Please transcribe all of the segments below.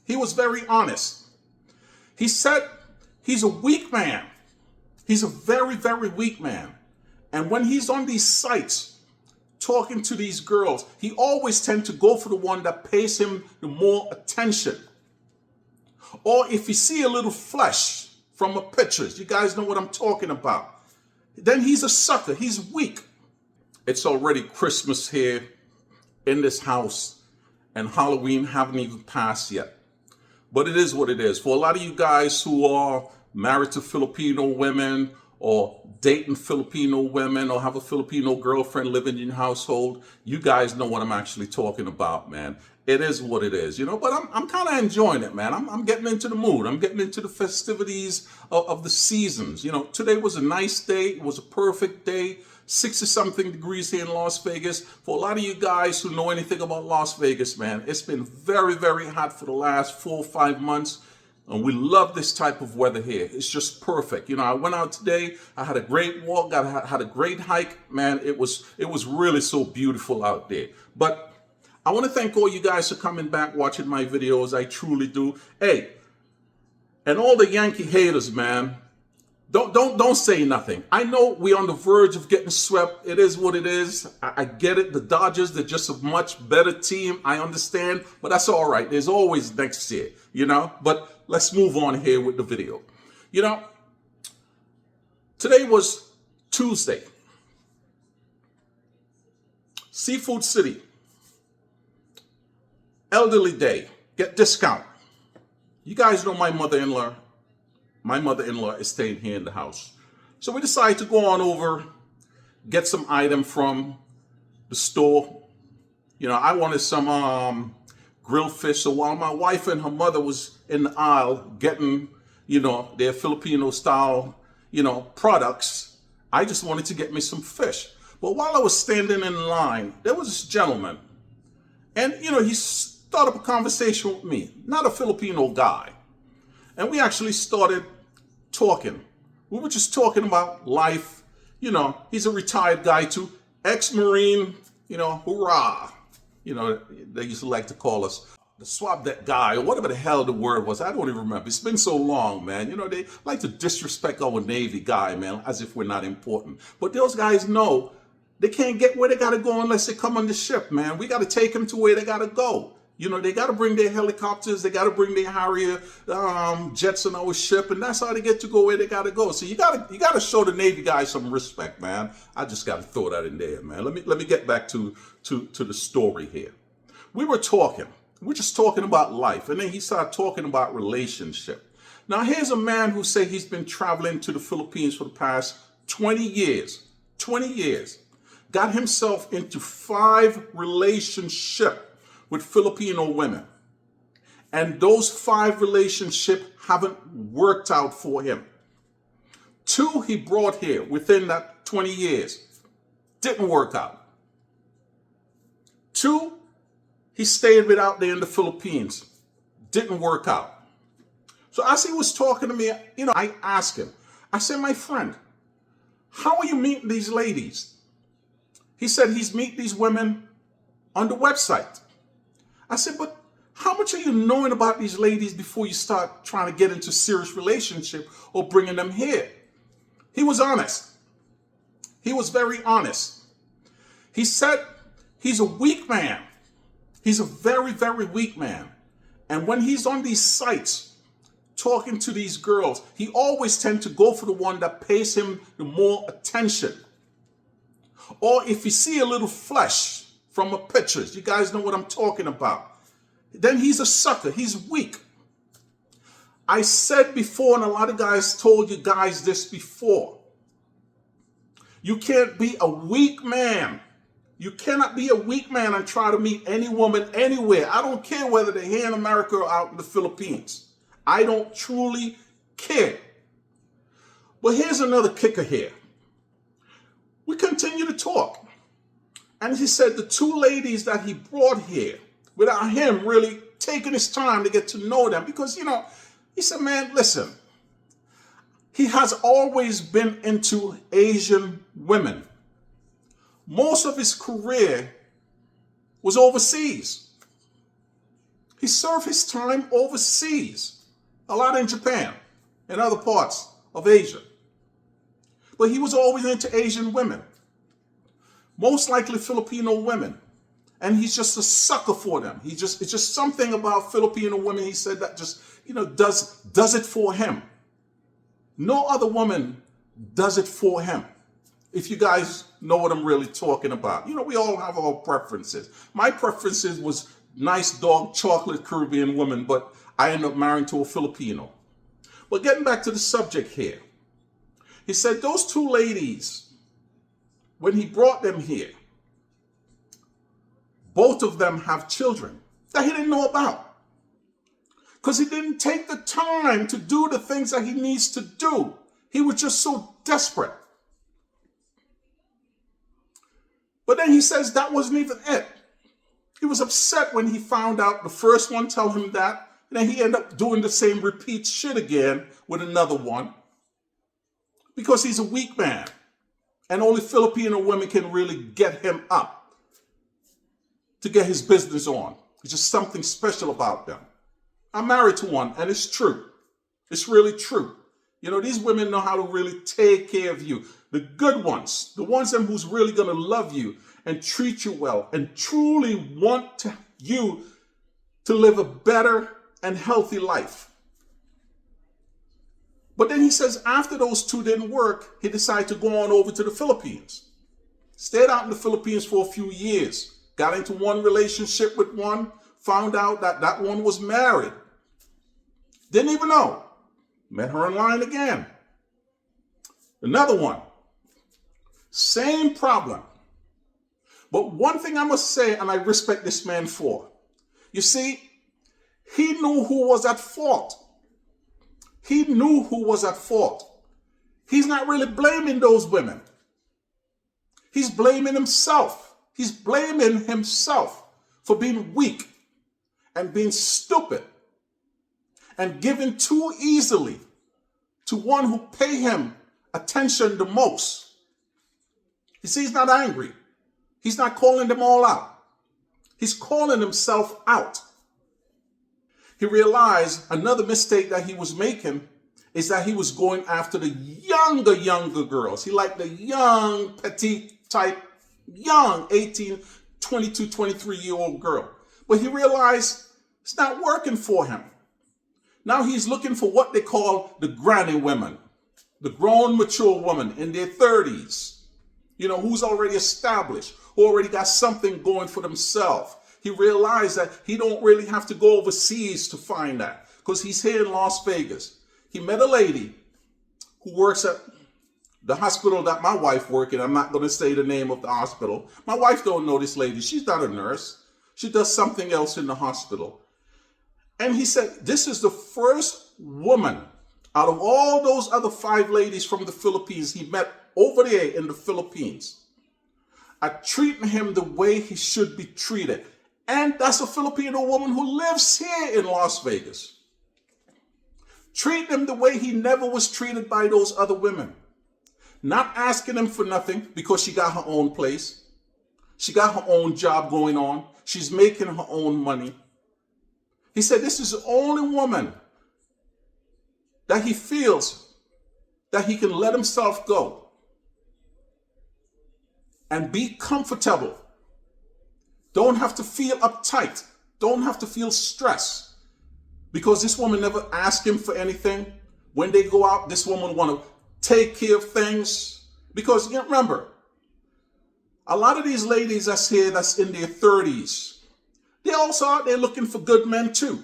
He was very honest. He said he's a weak man. He's a very, very weak man. And when he's on these sites talking to these girls, he always tends to go for the one that pays him the more attention. Or if you see a little flesh from the pictures, you guys know what I'm talking about, then he's a sucker. He's weak. It's already Christmas here in this house, and Halloween haven't even passed yet. But it is what it is. For a lot of you guys who are married to Filipino women or dating Filipino women or have a Filipino girlfriend living in your household, you guys know what I'm actually talking about, man. It is what it is, but I'm kind of enjoying it, man. I'm getting into the mood. I'm getting into the festivities of the seasons. Today was a nice day. It was a perfect day. 60-something degrees here in Las Vegas. For a lot of you guys who know anything about Las Vegas, man, it's been very, very hot for the last 4 or 5 months. And we love this type of weather here. It's just perfect. I went out today. I had a great walk. I had a great hike. Man, it was really so beautiful out there. But I want to thank all you guys for coming back, watching my videos. I truly do. Hey, and all the Yankee haters, man, don't say nothing. I know we're on the verge of getting swept. It is what it is. I get it. The Dodgers, they're just a much better team. I understand, but that's all right. There's always next year, But let's move on here with the video. Today was Tuesday. Seafood City. Elderly Day. Get discount. You guys know my mother-in-law. My mother-in-law is staying here in the house. So we decided to go on over, get some item from the store. I wanted some grilled fish. So while my wife and her mother was in the aisle getting, their Filipino style, products, I just wanted to get me some fish. But while I was standing in line, there was this gentleman. And, he started up a conversation with me, not a Filipino guy. And we actually started talking. We were just talking about life. He's a retired guy too, ex-Marine, hoorah. They used to like to call us the swab that guy, or whatever the hell the word was. I don't even remember. It's been so long, man. They like to disrespect our Navy guy, man, as if we're not important. But those guys know they can't get where they got to go unless they come on the ship, man. We got to take them to where they got to go. They got to bring their helicopters, they got to bring their Harrier jets on our ship, and that's how they get to go where they got to go. So you got to show the Navy guys some respect, man. I just got to throw that in there, man. Let me get back to the story here. We were just talking about life, and then he started talking about relationship. Now here's a man who said he's been traveling to the Philippines for the past 20 years. 20 years. Got himself into 5 relationships with Filipino women. And those 5 relationships haven't worked out for him. 2 he brought here within that 20 years. Didn't work out. 2 he stayed with out there in the Philippines. Didn't work out. So as he was talking to me, I asked him, I said, my friend, how are you meeting these ladies? He said he's meeting these women on the website. I said, but how much are you knowing about these ladies before you start trying to get into serious relationship or bringing them here? He was honest. He was very honest. He said he's a weak man. He's a very, very weak man. And when he's on these sites talking to these girls, he always tends to go for the one that pays him the more attention. Or if you see a little flesh from the pictures, you guys know what I'm talking about, then he's a sucker. He's weak. I said before, and a lot of guys told you guys this before, you can't be a weak man. You cannot be a weak man and try to meet any woman anywhere. I don't care whether they're here in America or out in the Philippines. I don't truly care. But here's another kicker here. We continue to talk. And he said the 2 ladies that he brought here, without him really taking his time to get to know them, because, he said, man, listen, he has always been into Asian women. Most of his career was overseas. He served his time overseas, a lot in Japan and other parts of Asia. But he was always into Asian women, most likely Filipino women. And he's just a sucker for them. It's just something about Filipino women, he said, that just, does it for him. No other woman does it for him. If you guys know what I'm really talking about. We all have our preferences. My preferences was nice dark chocolate Caribbean woman, but I ended up marrying to a Filipino. But getting back to the subject here. He said those two ladies, when he brought them here, both of them have children that he didn't know about. Because he didn't take the time to do the things that he needs to do. He was just so desperate. But then he says that wasn't even it. He was upset when he found out the first one tell him that, and then he ended up doing the same repeat shit again with another one. Because he's a weak man. And only Filipino women can really get him up to get his business on. It's just something special about them. I'm married to one, and it's true. It's really true. These women know how to really take care of you. The good ones, the ones who's really going to love you and treat you well and truly want you to live a better and healthy life. But then he says after those two didn't work, he decided to go on over to the Philippines. Stayed out in the Philippines for a few years. Got into one relationship with one. Found out that one was married. Didn't even know. Met her online again. Another one. Same problem. But one thing I must say, and I respect this man for. You see, he knew who was at fault. He knew who was at fault. He's not really blaming those women. He's blaming himself. He's blaming himself for being weak and being stupid and giving too easily to one who pay him attention the most. You see, he's not angry. He's not calling them all out. He's calling himself out. He realized another mistake that he was making is that he was going after the younger girls. He liked the young, petite type, young 18, 22, 23-year-old girl. But he realized it's not working for him. Now he's looking for what they call the granny women, the grown, mature woman in their 30s, who's already established, who already got something going for themselves. He realized that he don't really have to go overseas to find that because he's here in Las Vegas. He met a lady who works at the hospital that my wife works in. I'm not going to say the name of the hospital. My wife don't know this lady. She's not a nurse. She does something else in the hospital. And he said, this is the first woman out of all those other 5 ladies from the Philippines he met over there in the Philippines are treating him the way he should be treated. And that's a Filipino woman who lives here in Las Vegas. Treating him the way he never was treated by those other women. Not asking him for nothing because she got her own place. She got her own job going on. She's making her own money. He said this is the only woman that he feels that he can let himself go and be comfortable. Don't have to feel uptight. Don't have to feel stressed. Because this woman never asked him for anything. When they go out, this woman want to take care of things. Because remember, a lot of these ladies that's here, that's in their 30s, they're also out there looking for good men too.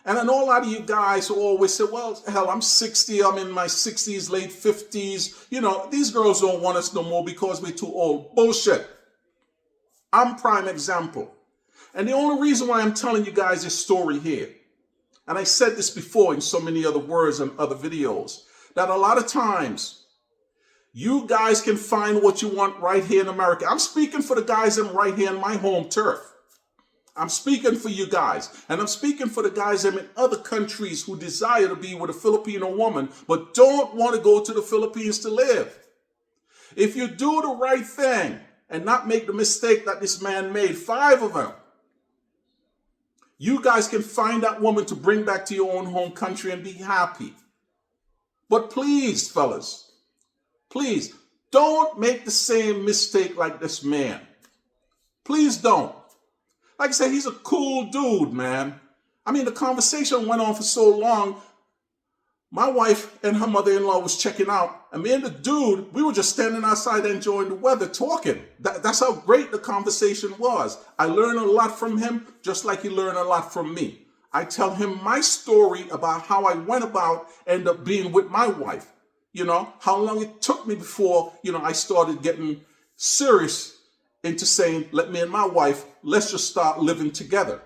And I know a lot of you guys who always say, well, hell, I'm 60, I'm in my 60s, late 50s. These girls don't want us no more because we're too old. Bullshit. I'm prime example. And the only reason why I'm telling you guys this story here, and I said this before in so many other words and other videos, that a lot of times you guys can find what you want right here in America. I'm speaking for the guys in right here in my home turf. I'm speaking for you guys. And I'm speaking for the guys in other countries who desire to be with a Filipino woman, but don't want to go to the Philippines to live. If you do the right thing, and not make the mistake that this man made, 5 of them, You guys can find that woman to bring back to your own home country and be happy. But please, fellas, please don't make the same mistake like this man. Please don't. Like I said, he's a cool dude, man. I mean, the conversation went on for so long. My wife and her mother-in-law was checking out, and me and the dude, we were just standing outside enjoying the weather, talking. That's how great the conversation was. I learned a lot from him, just like he learned a lot from me. I tell him my story about how I went about end up being with my wife. You know, how long it took me before, I started getting serious into saying, let me and my wife, let's just start living together.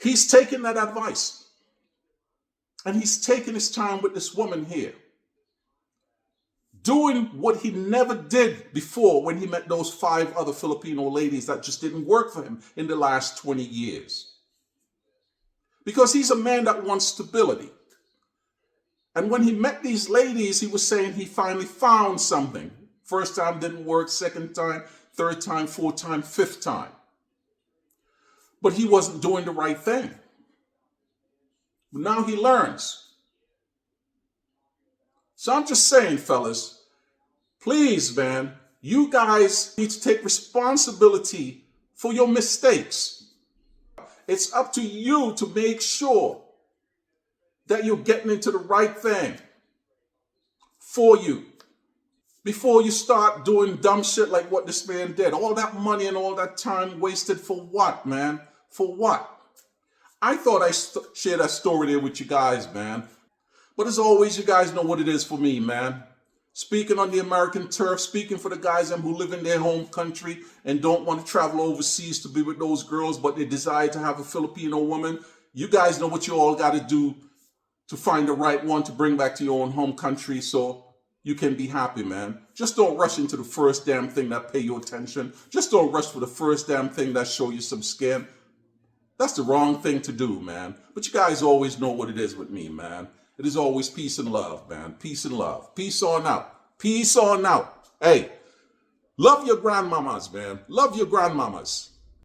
He's taken that advice. And he's taking his time with this woman here. Doing what he never did before when he met those 5 other Filipino ladies that just didn't work for him in the last 20 years. Because he's a man that wants stability. And when he met these ladies, he was saying he finally found something. First time didn't work, second time, third time, fourth time, fifth time. But he wasn't doing the right thing. But now he learns. So I'm just saying, fellas, please, man, you guys need to take responsibility for your mistakes. It's up to you to make sure that you're getting into the right thing for you. Before you start doing dumb shit like what this man did. All that money and all that time wasted for what, man? For what? I thought I shared that story there with you guys, man. But as always, you guys know what it is for me, man. Speaking on the American turf, speaking for the guys who live in their home country and don't want to travel overseas to be with those girls, but they desire to have a Filipino woman. You guys know what you all got to do to find the right one to bring back to your own home country so you can be happy, man. Just don't rush into the first damn thing that pay you attention. Just don't rush for the first damn thing that show you some skin. That's the wrong thing to do, man. But you guys always know what it is with me, man. It is always peace and love, man. Peace and love. Peace on out. Peace on out. Hey, love your grandmamas, man. Love your grandmamas.